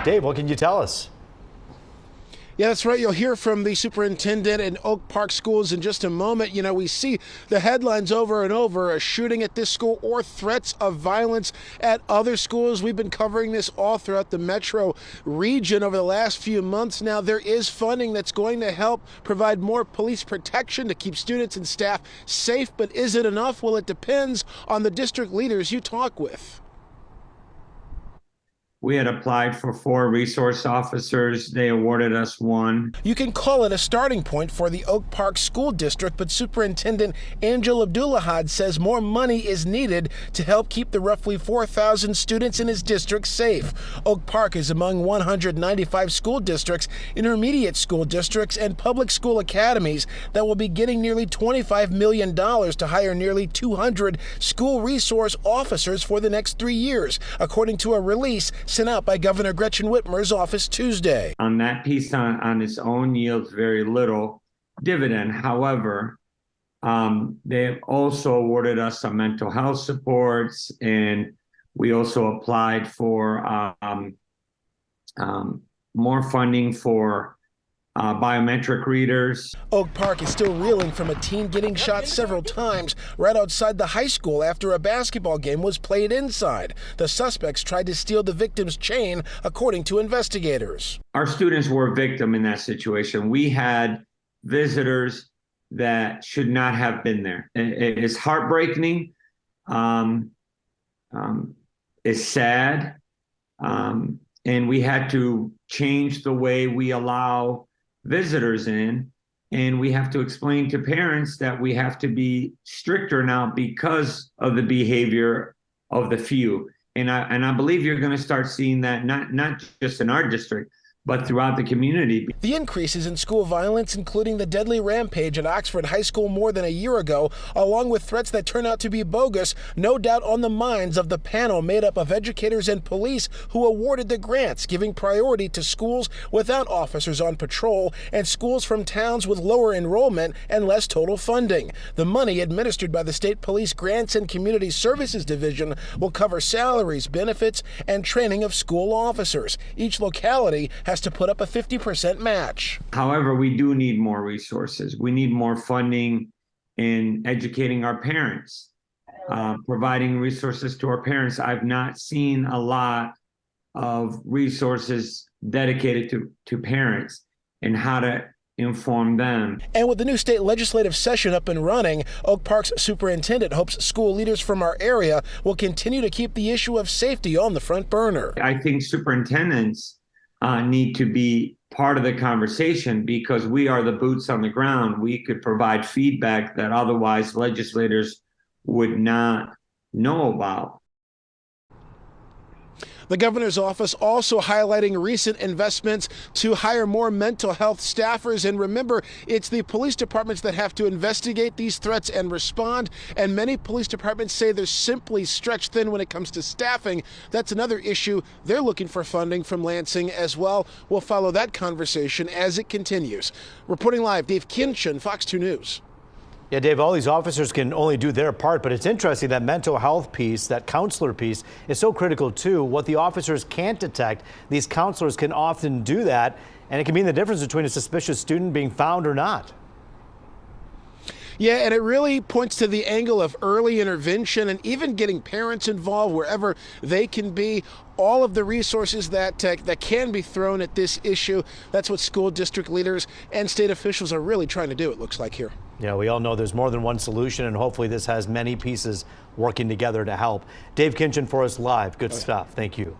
Dave, what can you tell us? Yeah, that's right. You'll hear from the superintendent in Oak Park schools in just a moment. You know, we see the headlines over and over, a shooting at this school or threats of violence at other schools. We've been covering this all throughout the metro region over the last few months now. There is funding that's going to help provide more police protection to keep students and staff safe, but is it enough? Well, it depends on the district leaders you talk with. We had applied for 4 resource officers. They awarded us 1. You can call it a starting point for the Oak Park School District, but Superintendent Angel Abdulahad says more money is needed to help keep the roughly 4,000 students in his district safe. Oak Park is among 195 school districts, intermediate school districts, and public school academies that will be getting nearly $25 million to hire nearly 200 school resource officers for the next 3 years, according to a release sent out by Governor Gretchen Whitmer's office Tuesday. On that piece on its own yields very little dividend. However, they also awarded us some mental health supports, and we also applied for more funding for biometric readers. Oak Park is still reeling from a teen getting shot several times right outside the high school after a basketball game was played inside. The suspects tried to steal the victim's chain, according to investigators. Our students were a victim in that situation. We had visitors that should not have been there. It's heartbreaking. It's sad. And we had to change the way we allow visitors in, and we have to explain to parents that we have to be stricter now because of the behavior of the few. And I believe you're going to start seeing that not just in our district, but throughout the community. The increases in school violence, including the deadly rampage at Oxford High School more than a year ago, along with threats that turn out to be bogus, no doubt on the minds of the panel made up of educators and police who awarded the grants, giving priority to schools without officers on patrol and schools from towns with lower enrollment and less total funding. The money administered by the State Police Grants and Community Services Division will cover salaries, benefits, and training of school officers. Each locality has to put up a 50% match. However, we do need more resources. We need more funding in educating our parents, providing resources to our parents. I've not seen a lot of resources dedicated to parents and how to inform them. And with the new state legislative session up and running, Oak Park's superintendent hopes school leaders from our area will continue to keep the issue of safety on the front burner. I think superintendents need to be part of the conversation because we are the boots on the ground. We could provide feedback that otherwise legislators would not know about. The governor's office also highlighting recent investments to hire more mental health staffers. And remember, it's the police departments that have to investigate these threats and respond. And many police departments say they're simply stretched thin when it comes to staffing. That's another issue. They're looking for funding from Lansing as well. We'll follow that conversation as it continues. Reporting live, Dave Kinchin, Fox 2 News. Yeah, Dave, all these officers can only do their part, but it's interesting that mental health piece, that counselor piece, is so critical too. What the officers can't detect, these counselors can often do that, and it can mean the difference between a suspicious student being found or not. Yeah, and it really points to the angle of early intervention and even getting parents involved wherever they can be. All of the resources that can be thrown at this issue. That's what school district leaders and state officials are really trying to do, it looks like here. Yeah, we all know there's more than one solution, and hopefully this has many pieces working together to help. Dave Kinchin for us live. Good stuff. Thank you.